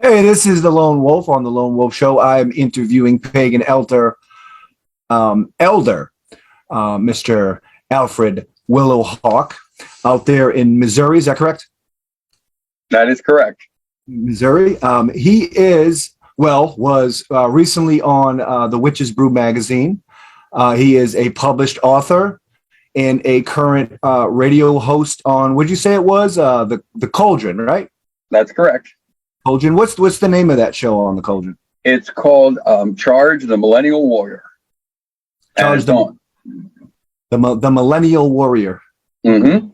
Hey, this is the Lone Wolf on the Lone Wolf Show. I'm interviewing pagan elder, Mr. Alfred Willowhawk out there in Missouri. Is that correct? That is correct. Missouri. He was recently on the Witch's Brew magazine. He is a published author and a current radio host on, what'd you say it was? The Cauldron, right? That's correct. Cauldron. What's the name of that show on the Cauldron? It's called Charge the Millennial Warrior. Charge the Millennial Warrior. Mm-hmm.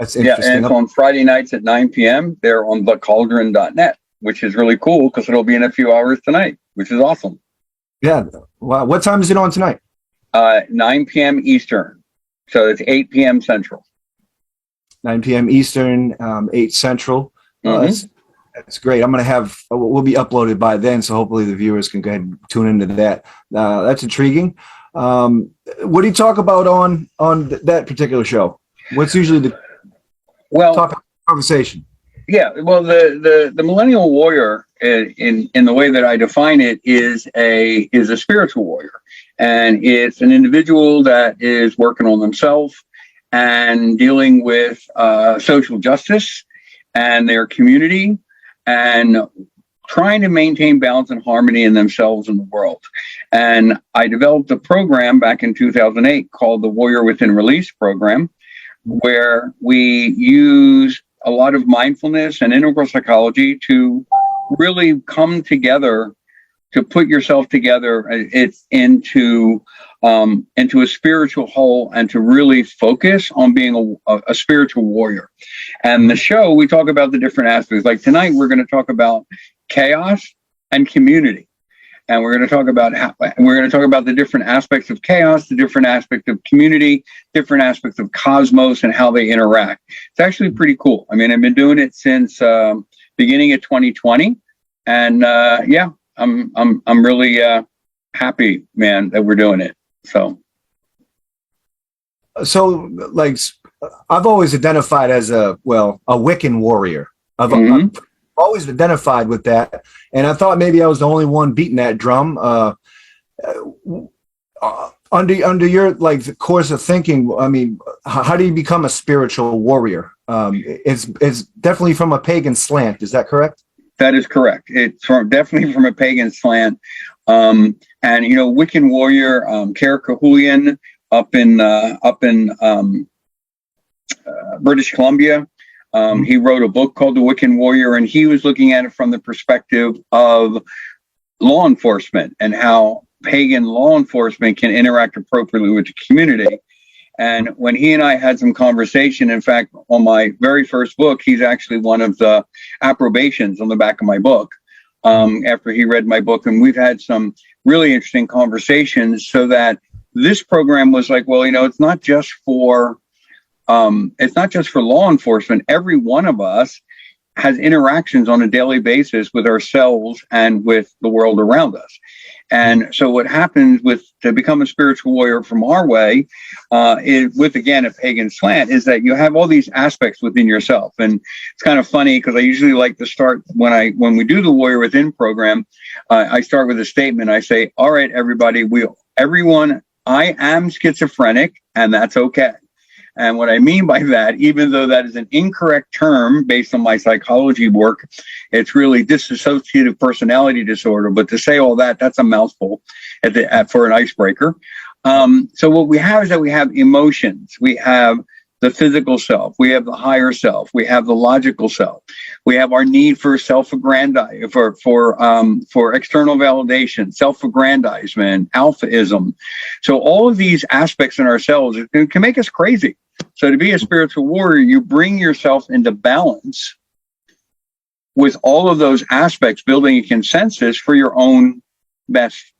That's interesting. Yeah, and it's on Friday nights at 9 p.m. They're on thecauldron.net, which is really cool because it'll be in a few hours tonight, which is awesome. Yeah. Wow. What time is it on tonight? 9 p.m. Eastern. So it's 8 p.m. Central. 9 p.m. Eastern, 8 Central. That's great. We'll be uploaded by then, so hopefully the viewers can go ahead and tune into that. That's intriguing. What do you talk about on that particular show? What's usually the topic of conversation? Yeah, well, the millennial warrior, in the way that I define it, is a spiritual warrior, and it's an individual that is working on themselves and dealing with social justice and their community, and trying to maintain balance and harmony in themselves and the world. And I developed a program back in 2008 called the Warrior Within Release program, where we use a lot of mindfulness and integral psychology to really come together, to put yourself together into a spiritual whole, and to really focus on being a spiritual warrior. And the show, we talk about the different aspects. Like tonight, we're going to talk about chaos and community. And we're going to talk about the different aspects of chaos, the different aspects of community, different aspects of cosmos, and how they interact. It's actually pretty cool. I mean, I've been doing it since beginning of 2020, and I'm really happy, man, that we're doing it. So like, I've always identified as a Wiccan warrior. I've always identified with that, and I thought maybe I was the only one beating that drum. Under your the course of thinking, I mean, how do you become a spiritual warrior? It's definitely from a pagan slant. Is that correct? That is correct. It's definitely from a pagan slant. And Wiccan warrior, Kara Cahulian up in British Columbia. He wrote a book called The Wiccan Warrior, and he was looking at it from the perspective of law enforcement and how pagan law enforcement can interact appropriately with the community. And when he and I had some conversation, in fact, on my very first book, he's actually one of the approbations on the back of my book, after he read my book. And we've had some really interesting conversations, so that this program was like, well, it's not just for law enforcement. Every one of us has interactions on a daily basis with ourselves and with the world around us. And so what happens to become a spiritual warrior from our way, with, again, a pagan slant, is that you have all these aspects within yourself. And it's kind of funny because I usually like to start when we do the Warrior Within program, I start with a statement. I say, all right, everybody, everyone, I am schizophrenic, and that's okay. And what I mean by that, even though that is an incorrect term based on my psychology work, it's really dissociative personality disorder. But to say all that, that's a mouthful for an icebreaker. So what we have is that we have emotions. We have the physical self. We have the higher self. We have the logical self. We have our need for self-aggrandizement, for external validation, self-aggrandizement, alphaism. So all of these aspects in ourselves, it can make us crazy. So to be a spiritual warrior, you bring yourself into balance with all of those aspects, building a consensus for your own best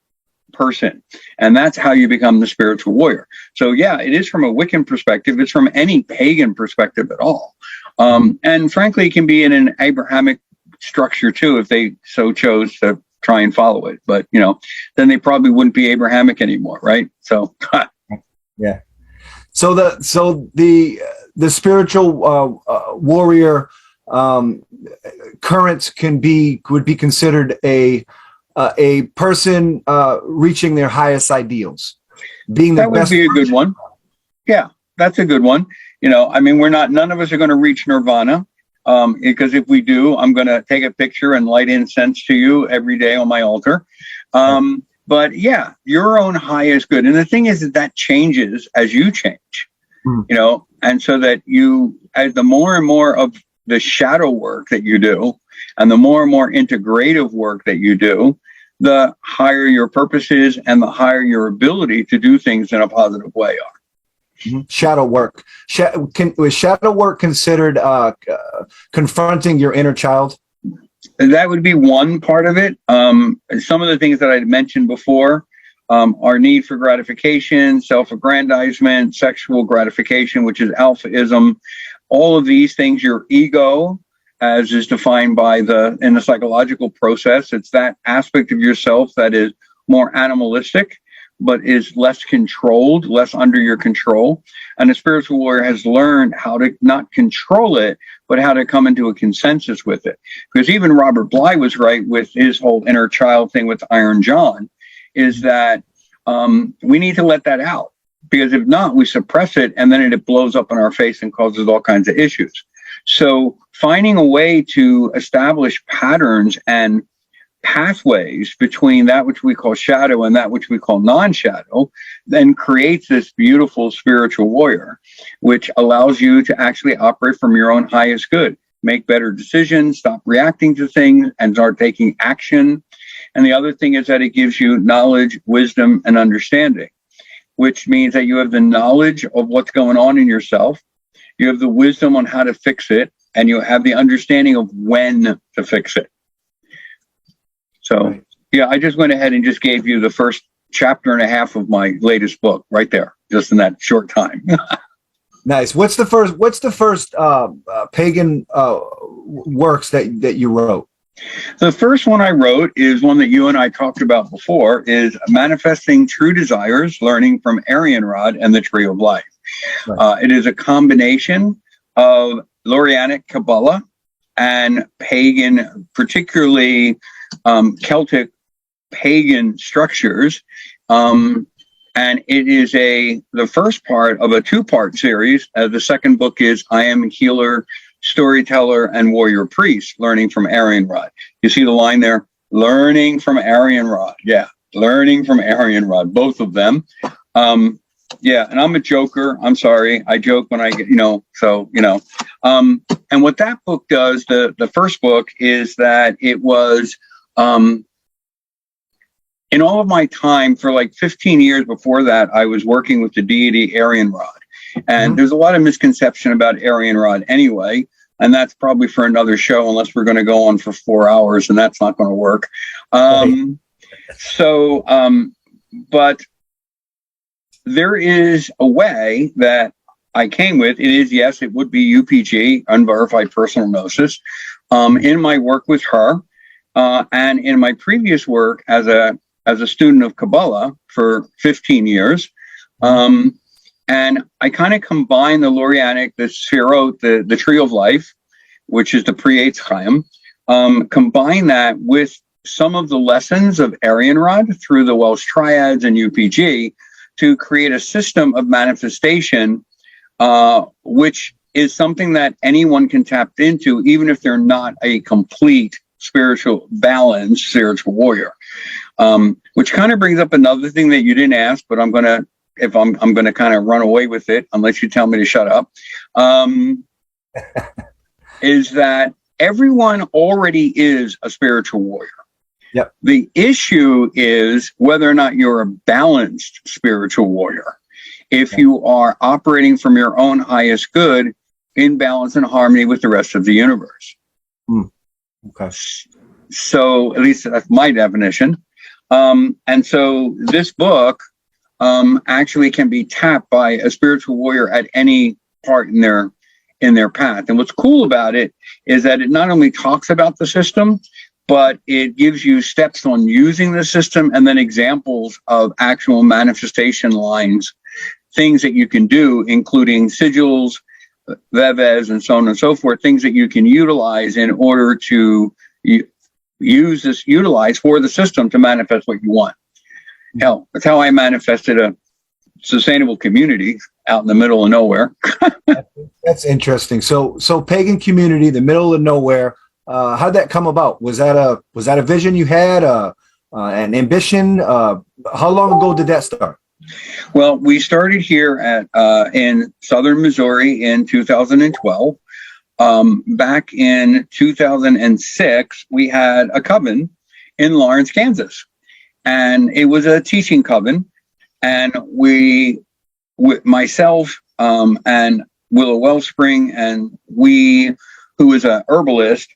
person. And that's how you become the spiritual warrior. So yeah, it is from a Wiccan perspective. It's from any pagan perspective at all. And frankly, it can be in an Abrahamic structure too, if they so chose to try and follow it. But, then they probably wouldn't be Abrahamic anymore, right? So yeah. So the spiritual warrior, currents would be considered a person reaching their highest ideals, being the That would best be a good one. Yeah, that's a good one. I mean, none of us are going to reach nirvana, because if we do, I'm going to take a picture and light incense to you every day on my altar. But yeah, your own highest good. And the thing is that changes as you change, and so that as the more and more of the shadow work that you do, and the more and more integrative work that you do, the higher your purpose is and the higher your ability to do things in a positive way are. Shadow work. Was shadow work considered confronting your inner child? That would be one part of it. Some of the things that I mentioned before, our need for gratification, self-aggrandizement, sexual gratification, which is alphaism, all of these things, your ego, as is defined by in the psychological process, it's that aspect of yourself that is more animalistic, but is less controlled, less under your control. And the spiritual warrior has learned how to not control it, but how to come into a consensus with it. Because even Robert Bly was right with his whole inner child thing with Iron John, is that we need to let that out. Because if not, we suppress it, and then it blows up in our face and causes all kinds of issues. So finding a way to establish patterns and pathways between that which we call shadow and that which we call non-shadow then creates this beautiful spiritual warrior, which allows you to actually operate from your own highest good, make better decisions, stop reacting to things, and start taking action. And the other thing is that it gives you knowledge, wisdom, and understanding, which means that you have the knowledge of what's going on in yourself, you have the wisdom on how to fix it, and you have the understanding of when to fix it. So, yeah, I just went ahead and just gave you the first chapter and a half of my latest book right there, just in that short time. Nice. What's the first pagan works that you wrote? The first one I wrote is one that you and I talked about before, is Manifesting True Desires, Learning from Aryan Rod and the Tree of Life. Right. It is a combination of Lorianic Kabbalah and pagan, particularly Celtic pagan structures. And it is the first part of a two-part series. The second book is I Am Healer, Storyteller, and Warrior Priest, Learning from Aryan Rod. You see the line there? Learning from Aryan Rod. Yeah, learning from Aryan Rod, both of them. Yeah, and I'm a joker. I'm sorry. I joke when I get, and what that book does, the first book, is that it was, in all of my time for like 15 years before that, I was working with the deity Aryan Rod. And there's a lot of misconception about Aryan Rod anyway, and that's probably for another show, unless we're going to go on for 4 hours, and that's not going to work. But there is a way that I came with. It is, yes, it would be UPG, Unverified Personal Gnosis, in my work with her, and in my previous work as a student of Kabbalah for 15 years. And I kind of combine the Lorianic, the Sphirot, the Tree of Life, which is the Pre-Eitz Chaim, combine that with some of the lessons of Aryan Rod through the Welsh Triads and UPG to create a system of manifestation, which is something that anyone can tap into, even if they're not a complete balanced spiritual warrior. Which kind of brings up another thing that you didn't ask, but I'm going to kind of run away with it unless you tell me to shut up, is that everyone already is a spiritual warrior. Yep. The issue is whether or not you're a balanced spiritual warrior. If you are operating from your own highest good in balance and harmony with the rest of the universe. Okay. So at least that's my definition. And so this book actually can be tapped by a spiritual warrior at any part in their path. And what's cool about it is that it not only talks about the system, but it gives you steps on using the system and then examples of actual manifestation lines, things that you can do, including sigils, veves and so on and so forth, things that you can utilize in order to utilize for the system to manifest what you want. Hell, that's how I manifested a sustainable community out in the middle of nowhere. That's interesting. So pagan community, the middle of nowhere. How'd that come about? Was that a vision you had? An ambition? How long ago did that start? Well, we started here in southern Missouri in 2012. Back in 2006, we had a coven in Lawrence, Kansas, and it was a teaching coven. And myself and Willow Wellspring, and who is a herbalist,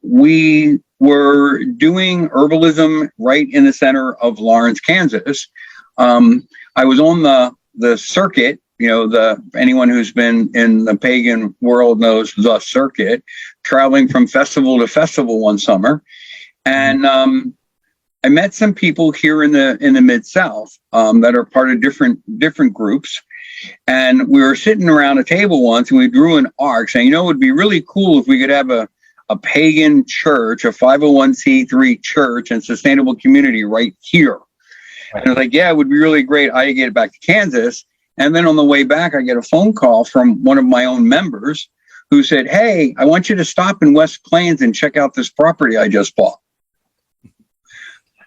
we were doing herbalism right in the center of Lawrence, Kansas. I was on the circuit. Anyone who's been in the pagan world knows the circuit, traveling from festival to festival one summer. And I met some people here in the Mid-South that are part of different groups. And we were sitting around a table once, and we drew an arc saying, it would be really cool if we could have a pagan church, a 501c3 church and sustainable community right here. And I was like, yeah, it would be really great. I get it back to Kansas. And then on the way back, I get a phone call from one of my own members who said, hey, I want you to stop in West Plains and check out this property I just bought.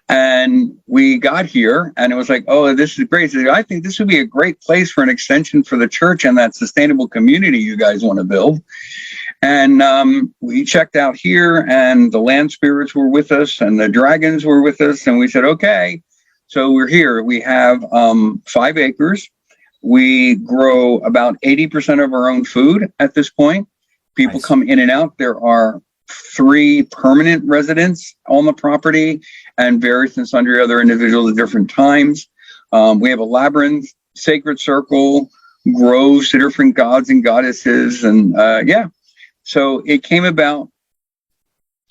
And we got here, and it was like, oh, this is great. So I think this would be a great place for an extension for the church and that sustainable community you guys want to build. And we checked out here, and the land spirits were with us, and the dragons were with us. And we said, okay, so we're here. We have 5 acres. We grow about 80% of our own food at this point. People Nice. come in and out. There are 3 permanent residents on the property and various and sundry other individuals at different times. We have a labyrinth, sacred circle, groves to different gods and goddesses. And so it came about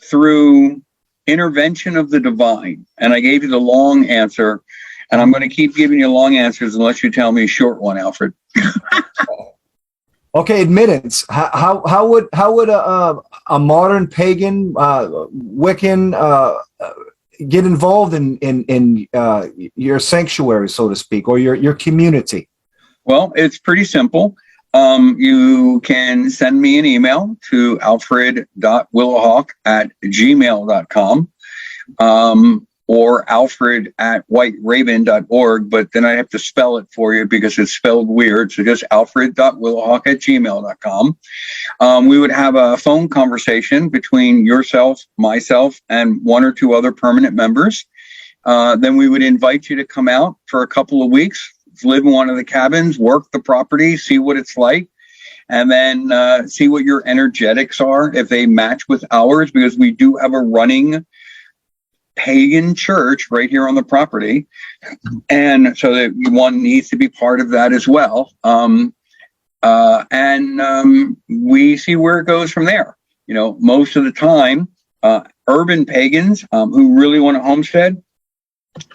through intervention of the divine. And I gave you the long answer, and I'm going to keep giving you long answers unless you tell me a short one, Alfred. Okay, admittance. How would a modern pagan Wiccan get involved in your sanctuary, so to speak, or your community? Well, it's pretty simple. You can send me an email to alfred.willowhawk@gmail.com, or alfred@whiteraven.org, but then I have to spell it for you because it's spelled weird. So just alfred.willowhawk@gmail.com. We would have a phone conversation between yourself, myself, and 1 or 2 other permanent members. Then we would invite you to come out for a couple of weeks, live in one of the cabins, work the property, see what it's like, and then see what your energetics are, if they match with ours, because we do have a running pagan church right here on the property. And so that one needs to be part of that as well. We see where it goes from there. Most of the time, urban pagans who really want a homestead,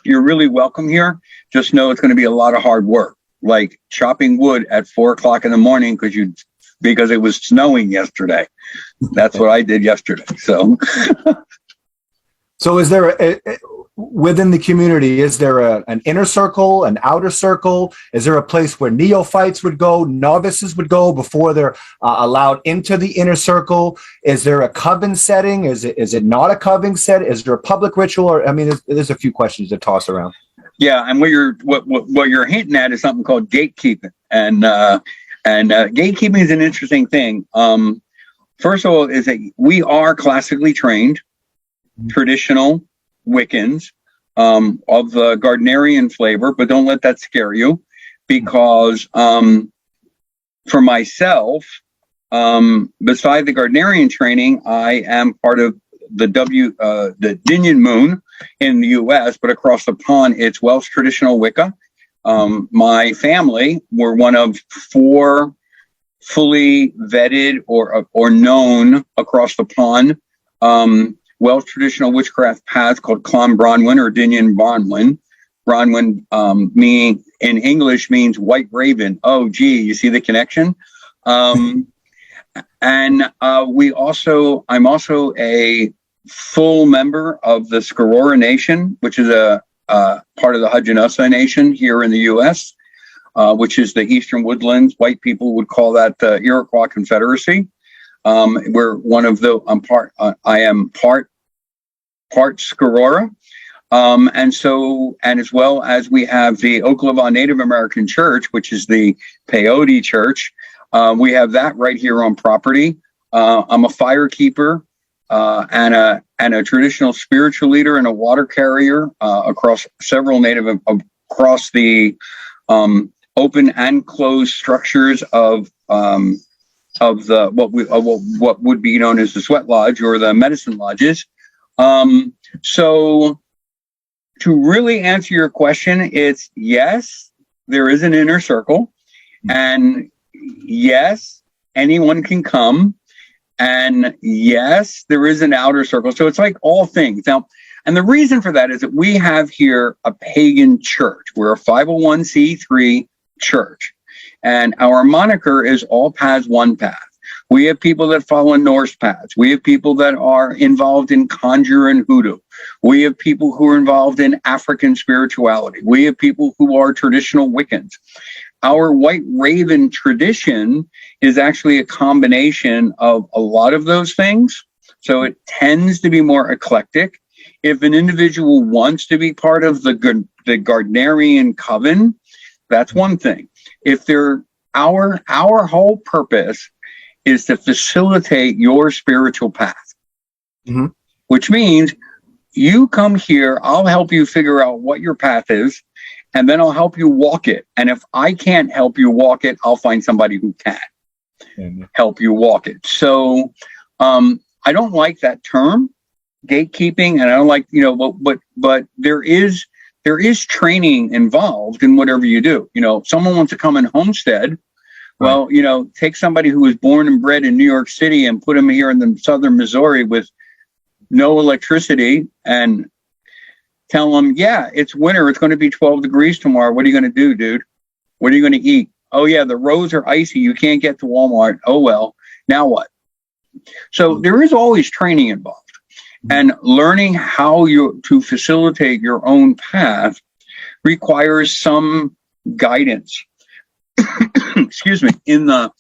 you're really welcome here. Just know it's going to be a lot of hard work, like chopping wood at 4 o'clock in the morning because it was snowing yesterday. That's what I did yesterday. So, So is there within the community, is there an inner circle, an outer circle? Is there a place where neophytes would go, novices would go before they're allowed into the inner circle? Is there a coven setting? Is it not a coven set? Is there a public ritual? Or, there's a few questions to toss around. Yeah, and what you're hinting at is something called gatekeeping, and gatekeeping is an interesting thing. First of all, is that we are classically trained, traditional Wiccans of the Gardnerian flavor, but don't let that scare you, because for myself, beside the Gardnerian training, I am part of the Dinian Moon in the U.S., but across the pond, it's Welsh traditional Wicca. My family were one of 4 fully vetted or known across the pond Welsh traditional witchcraft paths called Clan Bronwyn or Dinian Bronwyn. Bronwyn meaning in English means white raven. Oh, gee, you see the connection? And I'm also a full member of the Skarora Nation, which is a part of the Haudenosaunee Nation here in the U.S., which is the Eastern Woodlands. White people would call that the Iroquois Confederacy. We're one of the. I am part Skarora. And as well as we have the Oklewa Native American Church, which is the Peyote Church. We have that right here on property. I'm a fire keeper and a traditional spiritual leader and a water carrier across several across the open and closed structures of the what would be known as the sweat lodge or the medicine lodges. So to really answer your question, it's yes, there is an inner circle, and yes, anyone can come, and yes, there is an outer circle. So it's like all things. Now, and the reason for that is that we have here a pagan church. We're a 501c3 church, and our moniker is All Paths, One Path. We have people that follow Norse paths. We have people that are involved in conjure and hoodoo. We have people who are involved in African spirituality. We have people who are traditional Wiccans. Our White Raven tradition is actually a combination of a lot of those things. So it tends to be more eclectic. If an individual wants to be part of the Gardnerian coven, that's one thing. If they're our whole purpose is to facilitate your spiritual path, which means you come here, I'll help you figure out what your path is, and then I'll help you walk it. And if I can't help you walk it, I'll find somebody who can help you walk it. So I don't like that term, gatekeeping, and I don't like, but there is training involved in whatever you do. If someone wants to come and homestead, well, take somebody who was born and bred in New York City and put them here in the southern Missouri with no electricity and tell them, yeah, it's winter. It's going to be 12 degrees tomorrow. What are you going to do, dude? What are you going to eat? Oh, yeah, the roads are icy. You can't get to Walmart. Oh, well, now what? So there is always training involved. And learning how to facilitate your own path requires some guidance. Excuse me. In the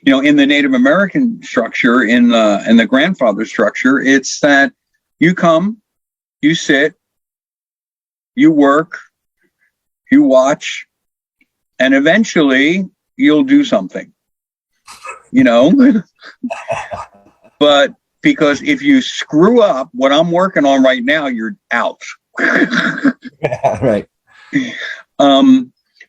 Native American structure, in the grandfather structure, it's that you come, you sit, you work, you watch, and eventually you'll do something. But because if you screw up what I'm working on right now, you're out. Right.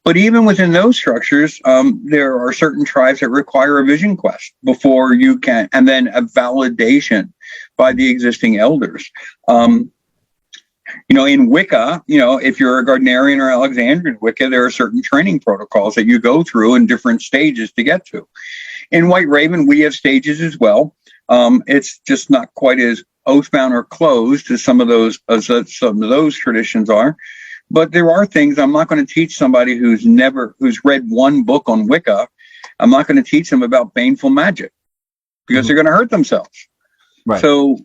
But even within those structures, there are certain tribes that require a vision quest before you can, and then a validation by the existing elders. In Wicca, if you're a Gardnerian or Alexandrian Wicca, there are certain training protocols that you go through in different stages to get to. In White Raven, we have stages as well. It's just not quite as oathbound or closed as some of those traditions are. But there are things I'm not going to teach somebody who's read one book on Wicca. I'm not going to teach them about baneful magic because they're going to hurt themselves. Right. So,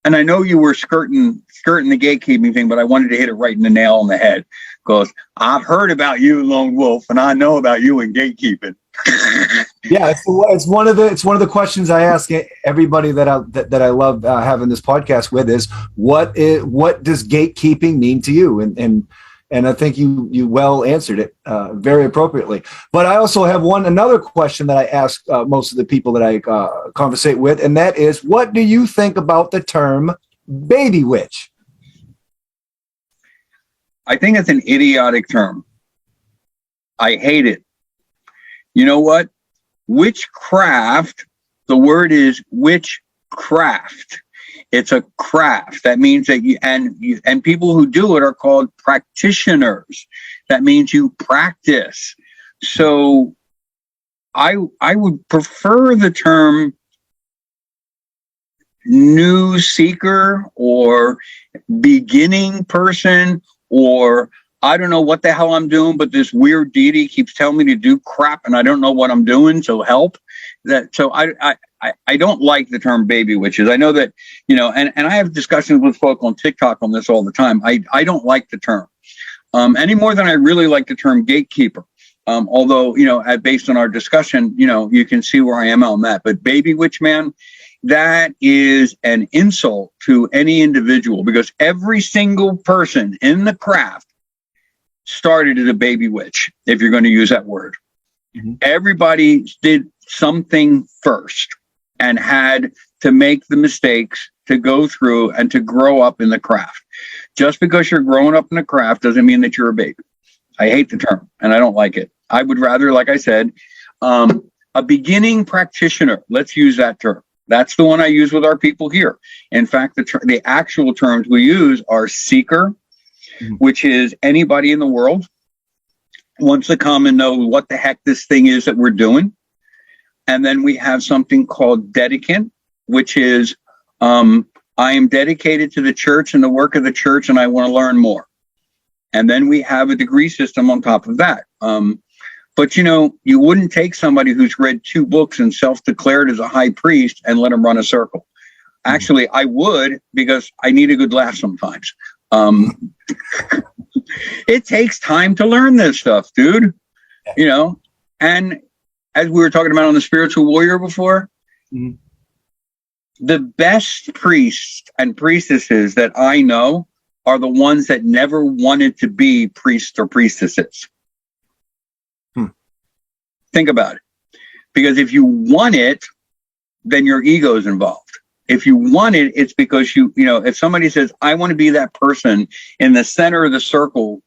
and I know you were skirting the gatekeeping thing, but I wanted to hit it right in the nail on the head because I've heard about you, Lone Wolf, and I know about you in gatekeeping. Yeah, it's one of the questions I ask everybody that I love having this podcast with is what does gatekeeping mean to you? And I think you well answered it very appropriately. But I also have another question that I ask most of the people that I conversate with, and that is, what do you think about the term baby witch? I think it's an idiotic term. I hate it. You know what? Witchcraft, the word is witchcraft. It's a craft. That means that and people who do it are called practitioners. That means you practice. So I would prefer the term new seeker or beginning person or I don't know what the hell I'm doing, but this weird deity keeps telling me to do crap and I don't know what I'm doing. So help. So I don't like the term baby witches. I know that, and I have discussions with folk on TikTok on this all the time. I don't like the term any more than I really like the term gatekeeper. Although, based on our discussion, you can see where I am on that. But baby witch man, that is an insult to any individual, because every single person in the craft started as a baby witch, if you're going to use that word. Mm-hmm. Everybody did something first and had to make the mistakes to go through and to grow up in the craft. Just because you're growing up in the craft doesn't mean that you're a baby. I hate the term and I don't like it. I would rather, like I said, a beginning practitioner. Let's use that term. That's the one I use with our people here. In fact, the actual terms we use are seeker, which is anybody in the world wants to come and know what the heck this thing is that we're doing. And then we have something called dedicant, which is I am dedicated to the church and the work of the church, and I want to learn more. And then we have a degree system on top of that. But, you wouldn't take somebody who's read 2 books and self-declared as a high priest and let him run a circle. Actually, I would, because I need a good laugh sometimes. It takes time to learn this stuff, dude. And as we were talking about on the Spiritual Warrior before, the best priests and priestesses that I know are the ones that never wanted to be priests or priestesses. Think about it. Because if you want it, then your ego is involved. If you want it, it's because if somebody says, I want to be that person in the center of the circle,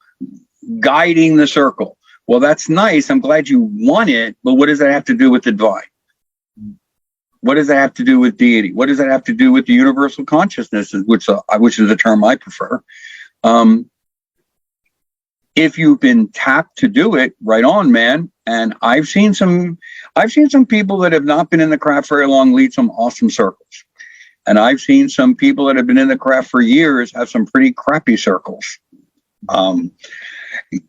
guiding the circle. Well, that's nice. I'm glad you want it. But what does that have to do with the divine? What does that have to do with deity? What does that have to do with the universal consciousness, which is the term I prefer? If you've been tapped to do it, right on, man. And I've seen some people that have not been in the craft very long lead some awesome circles. And I've seen some people that have been in the craft for years have some pretty crappy circles.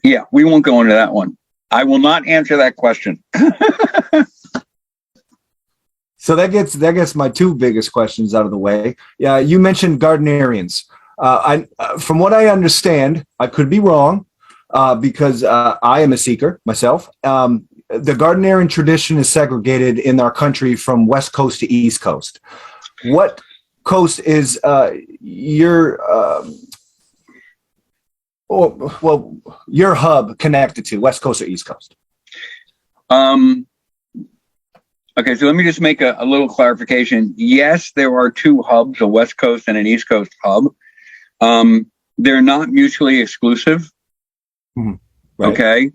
Yeah, we won't go into that one. I will not answer that question. So that gets my 2 biggest questions out of the way. Yeah, you mentioned Gardnerians. From what I understand, I could be wrong, because I am a seeker myself. The Gardnerian tradition is segregated in our country from West Coast to East Coast. What coast is your hub connected to, West Coast or East Coast? Okay, so let me just make a little clarification. Yes, there are 2 hubs, a West Coast and an East Coast hub. They're not mutually exclusive. Mm-hmm. Right. Okay.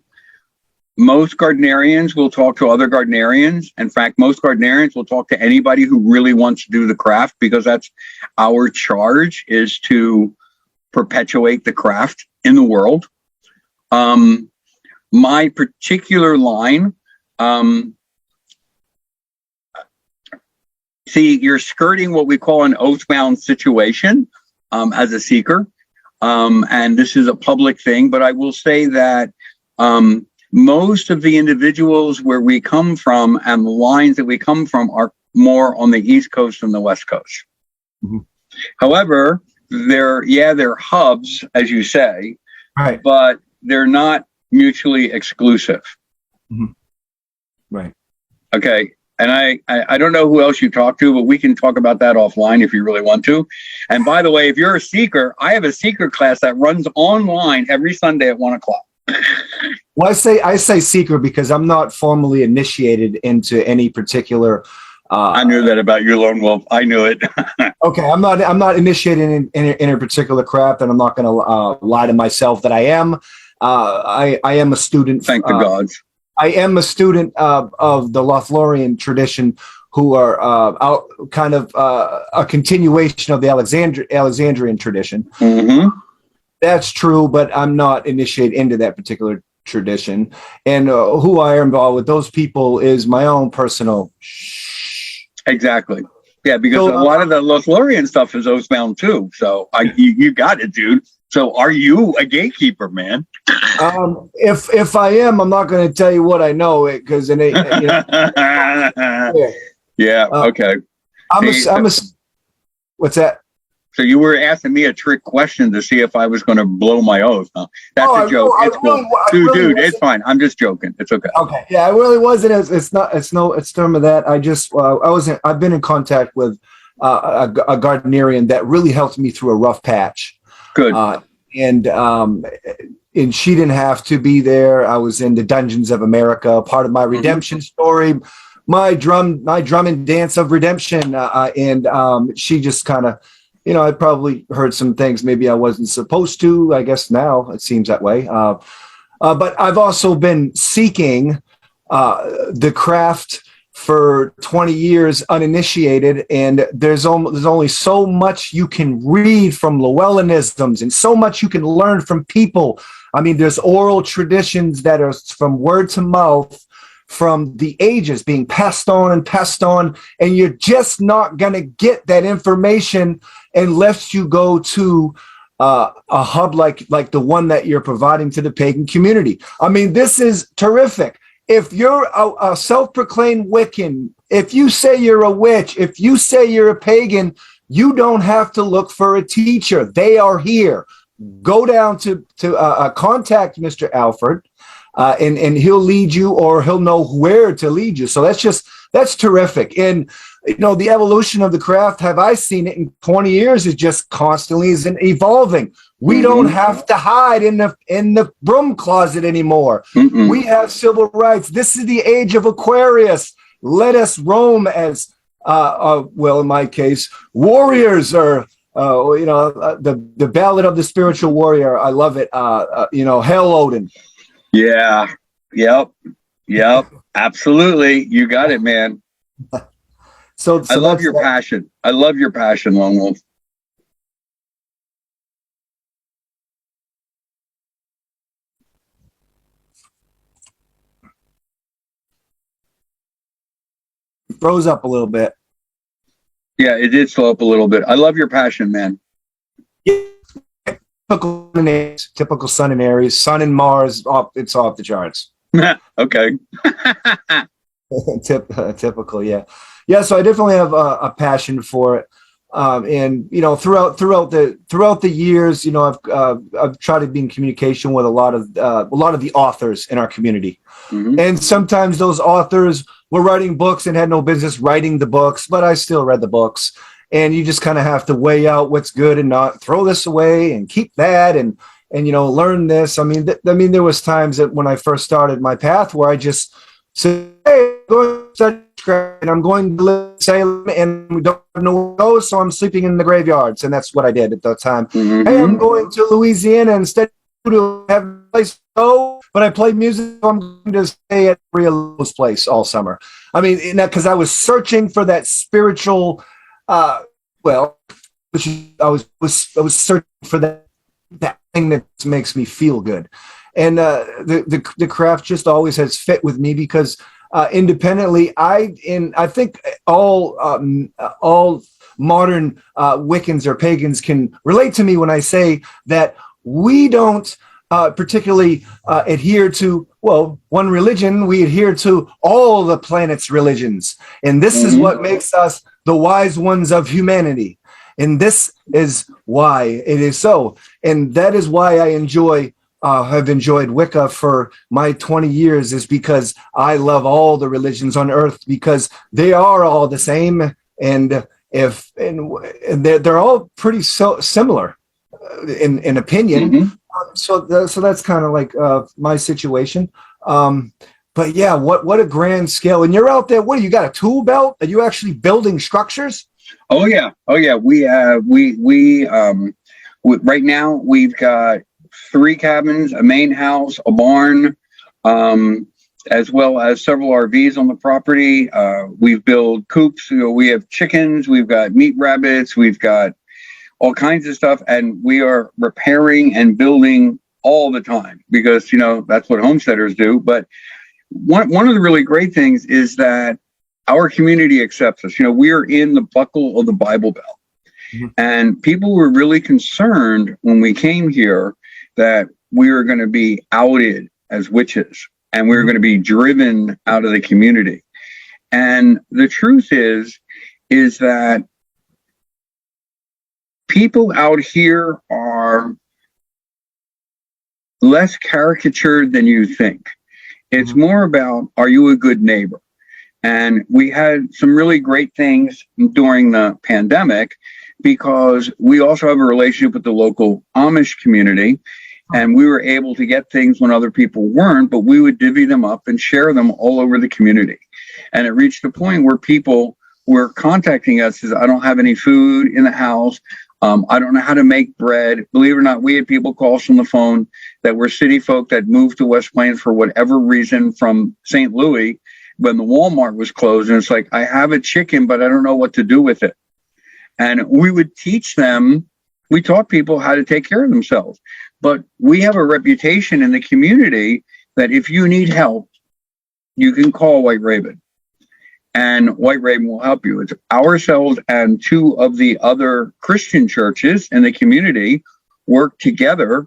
Most Gardnerians will talk to other Gardnerians. In fact, most Gardnerians will talk to anybody who really wants to do the craft, because that's our charge, is to perpetuate the craft in the world. My particular line, see, you're skirting what we call an oath-bound situation as a seeker. And this is a public thing, but I will say that most of the individuals where we come from and the lines that we come from are more on the East Coast than the West Coast. Mm-hmm. However, they're hubs, as you say, right, but they're not mutually exclusive. Mm-hmm. Right. Okay. And I don't know who else you talk to, but we can talk about that offline if you really want to. And by the way, if you're a seeker, I have a seeker class that runs online every Sunday at 1:00. Well, I say seeker because I'm not formally initiated into any particular. I knew that about you, Lone Wolf. I knew it. Okay, I'm not initiated in a particular craft, and I'm not going to lie to myself that I am. I am a student. Thank the gods. I am a student of the Lothlorien tradition, who are out kind of a continuation of the Alexandrian tradition. Mm-hmm. That's true, but I'm not initiated into that particular tradition. And who I am involved with, those people, is my own personal. Exactly. Yeah, because a lot of the Lothlorien stuff is oath-bound too. So you got it, dude. So are you a gatekeeper, man? If I am, I'm not going to tell you what I know because it, you know, yeah. Okay. I'm a. What's that? So you were asking me a trick question to see if I was going to blow my oath. Huh? That's a joke. It's cool, dude. It's fine. I'm just joking. It's okay. Okay. Yeah, I really wasn't. It's not. It's no. It's none of that. I just. I wasn't. I've been in contact with a Gardnerian that really helped me through a rough patch. Good. And she didn't have to be there. I was in the Dungeons of America, part of my redemption story, my drum and dance of redemption. And she just kind of, you know, I probably heard some things maybe I wasn't supposed to. I guess now it seems that way. But I've also been seeking the craft for 20 years uninitiated, and there's only so much you can read from Llewellynisms and so much you can learn from people. I mean, there's oral traditions that are from word to mouth from the ages being passed on, and you're just not going to get that information unless you go to a hub like the one that you're providing to the pagan community. I mean, this is terrific. If you're a self-proclaimed Wiccan, if you say you're a witch, if you say you're a pagan, you don't have to look for a teacher. They are here. Go down to contact Mr. Alfred, and he'll lead you, or he'll know where to lead you. So that's terrific. And you know, the evolution of the craft, have I seen it in 20 years? It just constantly is evolving. We don't have to hide in the broom closet anymore. We have civil rights. This is the age of Aquarius. Let us roam as, well, in my case, warriors, or you know, the Ballad of the Spiritual Warrior. I love it. You know, Hail Odin. Yeah. Yep. Absolutely. You got it, man. So I love your passion. I love your passion, Lone Wolf. Froze up a little bit. Yeah, it did slow up a little bit. I love your passion, man. Typical Sun and Aries, Sun and Mars. It's off the charts. Okay. Typical, yeah. So I definitely have a passion for it, and you know, throughout the years, you know, I've tried to be in communication with a lot of the authors in our community, and sometimes those authors were writing books and had no business writing the books, but I still read the books, and you just kind of have to weigh out what's good and not, throw this away and keep that, and you know, learn this. I mean, there was times that when I first started my path where I just said, hey, go study, and I'm going to live in Salem, and we don't know where to go, so I'm sleeping in the graveyards, and that's what I did at that time. Hey, I'm going to Louisiana and study to have a place to go, but I play music, so I'm going to stay at Rio's place all summer. I mean, because I was searching for that spiritual, which I was searching for that thing that makes me feel good, and the craft just always has fit with me because independently, I think all modern Wiccans or pagans can relate to me when I say that we don't particularly adhere to, well, one religion. We adhere to all the planet's religions, and this is what makes us the wise ones of humanity. And this is why it is so. And that is why I have enjoyed Wicca for my 20 years, is because I love all the religions on earth, because they are all the same. And they're all pretty similar in opinion. So that's kind of like my situation. But yeah, what a grand scale. And you're out there, what do you got, a tool belt? Are you actually building structures? Oh yeah. We right now we've got 3 cabins, a main house, a barn, as well as several RVs on the property. We've built coops. You know, we have chickens, we've got meat rabbits, we've got all kinds of stuff, and we are repairing and building all the time because, you know, that's what homesteaders do. But one of the really great things is that our community accepts us. You know, we are in the buckle of the Bible Belt. Mhm. And people were really concerned when we came here that we were going to be outed as witches and we were Mhm. going to be driven out of the community. And the truth is that people out here are less caricatured than you think. It's Mhm. more about, are you a good neighbor? And we had some really great things during the pandemic because we also have a relationship with the local Amish community. And we were able to get things when other people weren't, but we would divvy them up and share them all over the community. And it reached a point where people were contacting us as, I don't have any food in the house. I don't know how to make bread. Believe it or not, we had people call us on the phone that were city folk that moved to West Plains for whatever reason from St. Louis when the Walmart was closed. And it's like, I have a chicken, but I don't know what to do with it. And we would teach them, we taught people how to take care of themselves. But we have a reputation in the community that if you need help, you can call White Raven. And White Raven will help you. It's ourselves and two of the other Christian churches in the community work together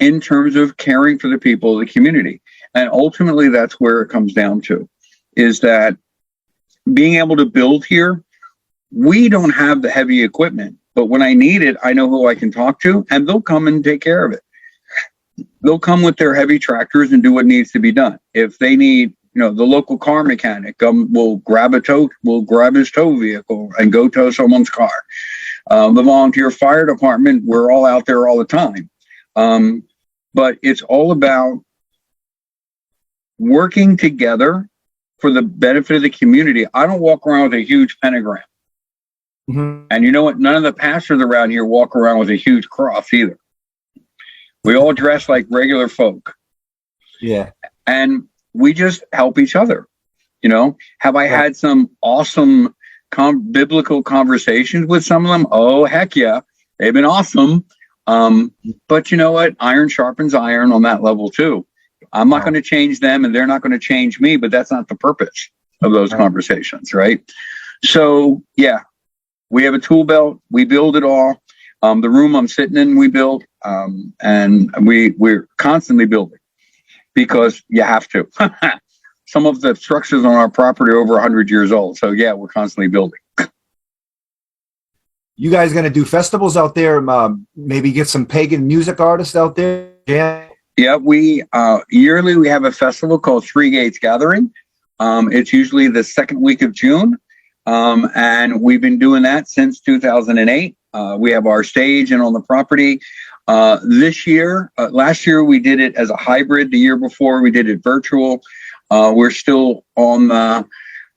in terms of caring for the people of the community. And ultimately, that's where it comes down to, is that being able to build here, we don't have the heavy equipment, but when I need it, I know who I can talk to, and they'll come and take care of it. They'll come with their heavy tractors and do what needs to be done. If they need, the local car mechanic will grab his tow vehicle and go tow someone's car. The volunteer fire department, we're all out there all the time. But it's all about working together for the benefit of the community. I don't walk around with a huge pentagram. Mhm. And you know what? None of the pastors around here walk around with a huge cross either. We all dress like regular folk. Yeah. And we just help each other. Have I Right. had some awesome biblical conversations with some of them? Oh, heck yeah. They've been awesome. But you know what? Iron sharpens iron on that level too. I'm not going to change them and they're not going to change me, but that's not the purpose of those conversations, right? So, yeah, we have a tool belt. We build it all. The room I'm sitting in, we built, and we're constantly building because you have to. Some of the structures on our property are over 100 years old. So, yeah, we're constantly building. You guys going to do festivals out there? Maybe get some pagan music artists out there? Yeah. Yeah, we yearly we have a festival called Three Gates Gathering. It's usually the second week of June. And we've been doing that since 2008. We have our stage and on the property. Last year we did it as a hybrid. The year before we did it virtual. We're still on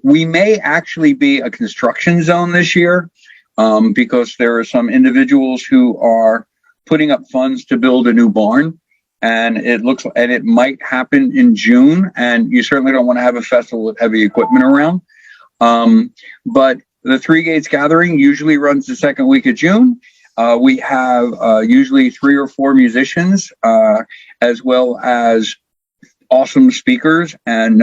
we may actually be a construction zone this year because there are some individuals who are putting up funds to build a new barn. And it might happen in June. And you certainly don't want to have a festival with heavy equipment around. But the Three Gates Gathering usually runs the second week of June. We have usually 3 or 4 musicians, as well as awesome speakers. And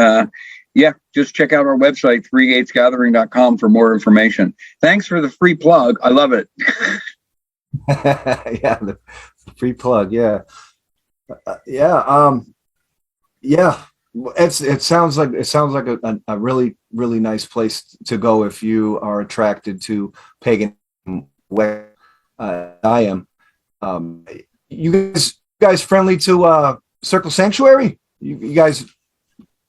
just check out our website, threegatesgathering.com for more information. Thanks for the free plug. I love it. Yeah, the free plug. Yeah. Yeah. It sounds like a really, really nice place to go if you are attracted to pagan way. I am. You guys friendly to Circle Sanctuary? You guys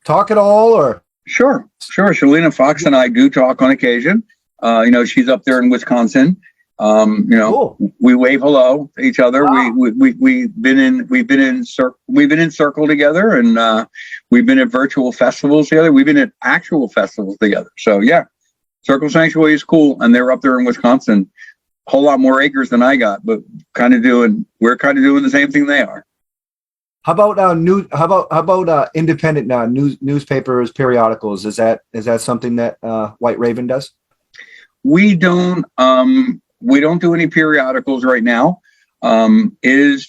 talk at all, or? Sure. Shalina Fox and I do talk on occasion. She's up there in Wisconsin. Cool. We wave hello to each other. Wow. We've been in circle together, and we've been at virtual festivals together. We've been at actual festivals together. So yeah, Circle Sanctuary is cool, and they're up there in Wisconsin, a whole lot more acres than I got, but we're kind of doing the same thing they are. How about independent newspapers, periodicals? Is that something that White Raven does? We don't do any periodicals right now. If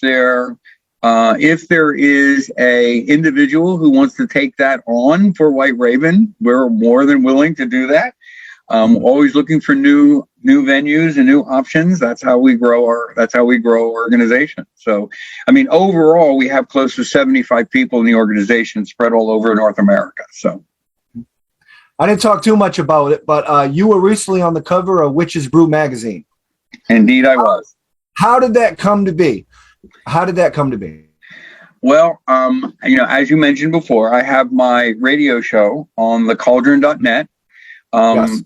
there is a individual who wants to take that on for White Raven, we're more than willing to do that. Always looking for new venues and new options. That's how we grow our organization. So, I mean, overall, we have close to 75 people in the organization spread all over North America. So, I didn't talk too much about it, but you were recently on the cover of Witch's Brew magazine. Indeed, I was. How did that come to be? Well, as you mentioned before, I have my radio show on thecauldron.net. Yes.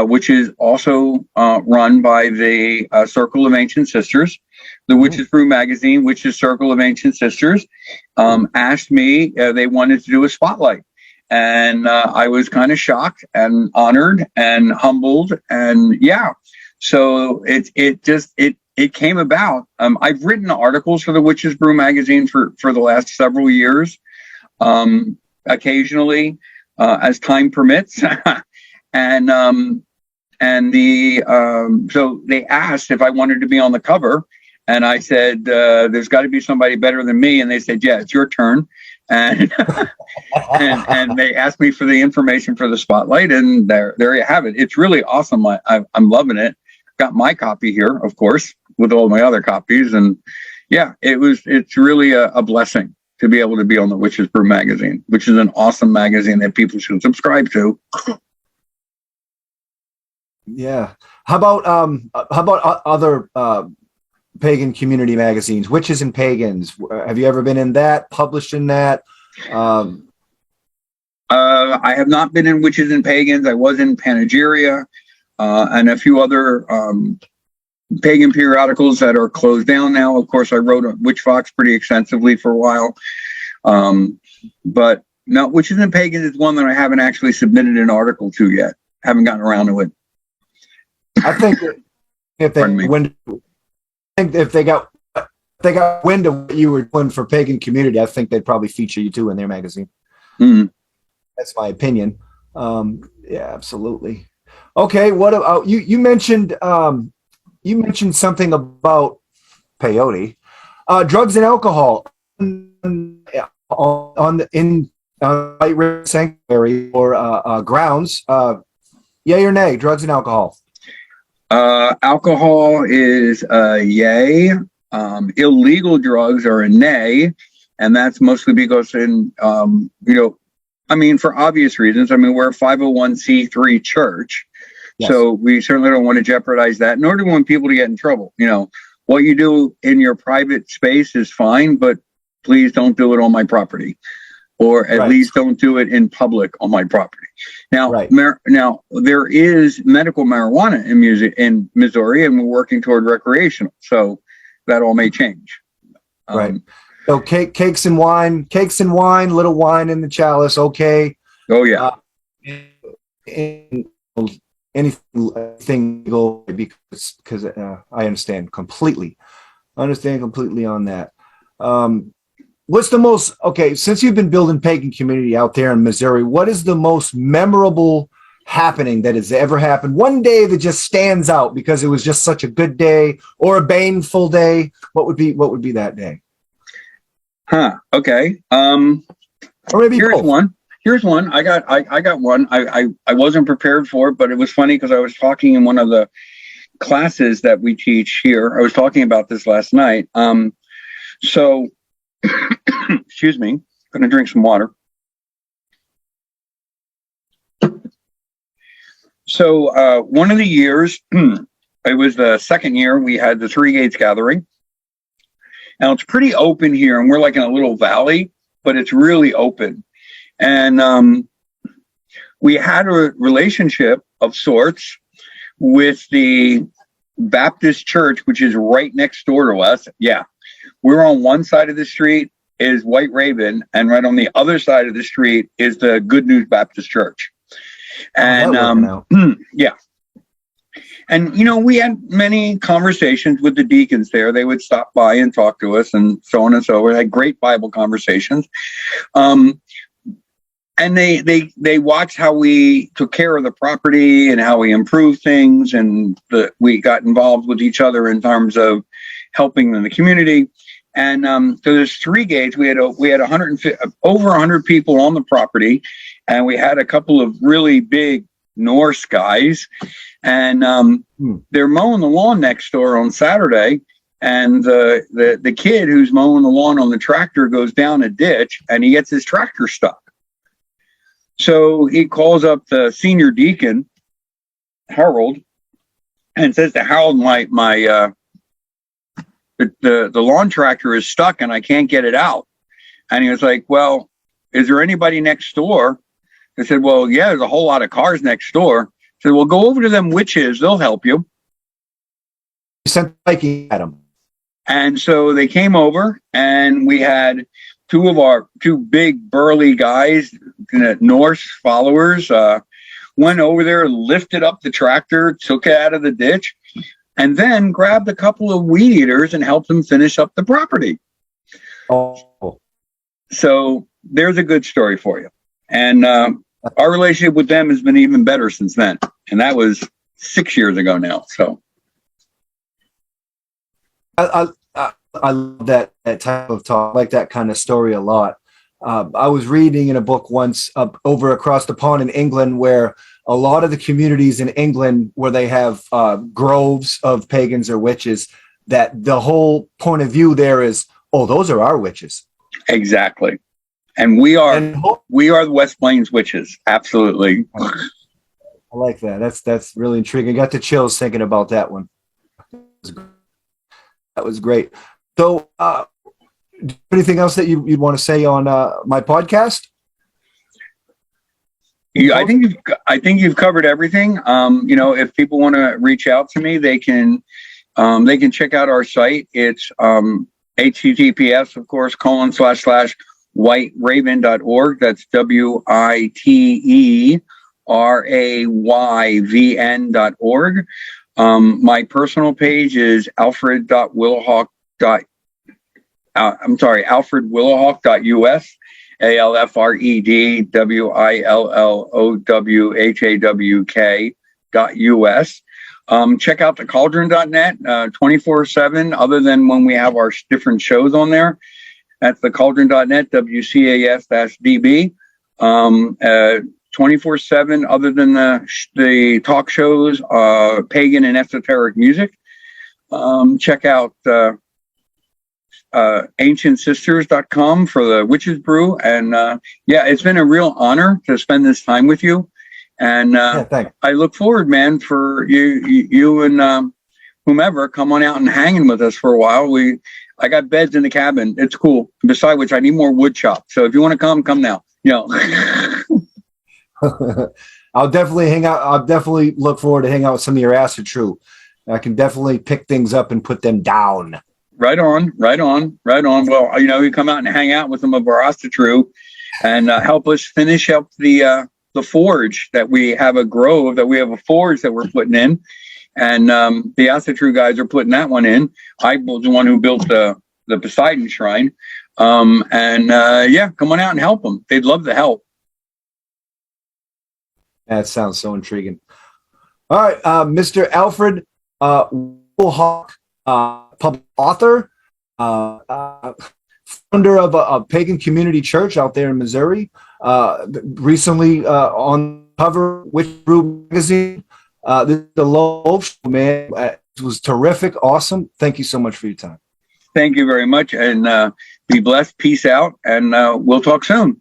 Which is also run by the Circle of Ancient Sisters. The Witch's Brew magazine, which is Circle of Ancient Sisters, asked me, they wanted to do a spotlight. And I was kind of shocked and honored and humbled. And yeah, so it came about. I've written articles for the Witch's Brew magazine for the last several years, occasionally, as time permits. So they asked if I wanted to be on the cover, and I said, there's got to be somebody better than me. And they said, yeah, it's your turn. And and they asked me for the information for the spotlight, and there you have it. It's really awesome. I'm loving it. Got my copy here, of course, with all my other copies. And yeah, it's really a blessing to be able to be on the Witch's Brew magazine, which is an awesome magazine that people should subscribe to. Yeah. How about other pagan community magazines, Witches and Pagans? Have you ever been in that, published in that? I have not been in Witches and Pagans. I was in Panegyria and a few other pagan periodicals that are closed down now. Of course, I wrote on Witchfox pretty extensively for a while. But no, Witches and Pagans is one that I haven't actually submitted an article to yet. Haven't gotten around to it. I think if they got wind of what you were doing for pagan community, I think they'd probably feature you too in their magazine. Mm-hmm. That's my opinion. Yeah, absolutely. Okay, what about you mentioned something about peyote, drugs and alcohol in White River Sanctuary or grounds. Yay or nay? Drugs and alcohol. Alcohol is a yay. Illegal drugs are a nay, and that's mostly because for obvious reasons. I mean, we're a 501c3 church, yes. So we certainly don't want to jeopardize that, nor do we want people to get in trouble. What you do in your private space is fine, but please don't do it on my property, or at least don't do it in public on my property. Now, now there is medical marijuana in Missouri, and we're working toward recreational. So that all may change. Right. So cakes and wine, little wine in the chalice. Okay. Oh yeah. Anything go because I understand completely on that. What's the most, since you've been building pagan community out there in Missouri, what is the most memorable happening that has ever happened? One day that just stands out because it was just such a good day, or a baneful day. What would be that day? Okay. Or maybe here's both. one. I got one. I wasn't prepared for it, but it was funny because I was talking in one of the classes that we teach here. I was talking about this last night. So excuse me, gonna drink some water. So one of the years, it was the second year, we had the Three Gates gathering. Now it's pretty open here, and we're like in a little valley, but it's really open. And we had a relationship of sorts with the Baptist church, which is right next door to us. Yeah. We're on one side of the street is White Raven, and right on the other side of the street is the Good News Baptist Church. And yeah. And we had many conversations with the deacons there. They would stop by and talk to us and so on and so on. We had great Bible conversations. And they watched how we took care of the property and how we improved things, and we got involved with each other in terms of helping in the community. And so there's Three Gates. We had 150, over 100 people on the property, and we had a couple of really big Norse guys, and they're mowing the lawn next door on Saturday. And the kid who's mowing the lawn on the tractor goes down a ditch, and he gets his tractor stuck. So he calls up the senior deacon, Harold, and says to Harold, the lawn tractor is stuck and I can't get it out. And he was like, well, is there anybody next door? They said, well, yeah, there's a whole lot of cars next door. I said, well, go over to them witches. They'll help you. You sent Mikey at him. And so they came over, and we had two big burly guys, Norse followers, went over there, lifted up the tractor, took it out of the ditch, and then grabbed a couple of weed eaters and helped them finish up the property. Oh. So there's a good story for you. And our relationship with them has been even better since then. And that was 6 years ago now. So I love that type of talk, I like that kind of story a lot. I was reading in a book once over across the pond in England, where a lot of the communities in England where they have groves of pagans or witches, that the whole point of view there is, oh, those are our witches. Exactly. And we are the West Plains witches. Absolutely. I like that. That's really intriguing. I got the chills thinking about that one. That was great. So, anything else that you'd want to say on my podcast? Yeah, I think you've covered everything. If people want to reach out to me, they can check out our site. It's https, of course, //whiterayvn.org. That's WITERAYVN.org. My personal page is alfredwillowhawk.us, ALFRED willowhawk.us. Check out the cauldron.net 24/7, other than when we have our different shows on there. That's the cauldron.net, WCAS-DB. 24/7, other than the talk shows, pagan and esoteric music. Check out ancientsisters.com for the witches brew. And it's been a real honor to spend this time with you. And I look forward, man, for you and whomever come on out and hanging with us for a while. I got beds in the cabin. It's cool. Beside which, I need more wood chop. So if you want to come now. I'll definitely hang out. I'll definitely look forward to hang out with some of your acid true. I can definitely pick things up and put them down. Right on. Well, you come out and hang out with some of our acid true and help us finish up the forge that we have a forge that we're putting in. And the acid true guys are putting that one in. I was the one who built the Poseidon shrine. Come on out and help them. They'd love the help. That sounds so intriguing. All right, Mr. Alfred Willowhawk, public author, founder of a pagan community church out there in Missouri. Recently on cover Witch Brew magazine. The Loaf Show, man, it was terrific, awesome. Thank you so much for your time. Thank you very much, and be blessed. Peace out, and we'll talk soon.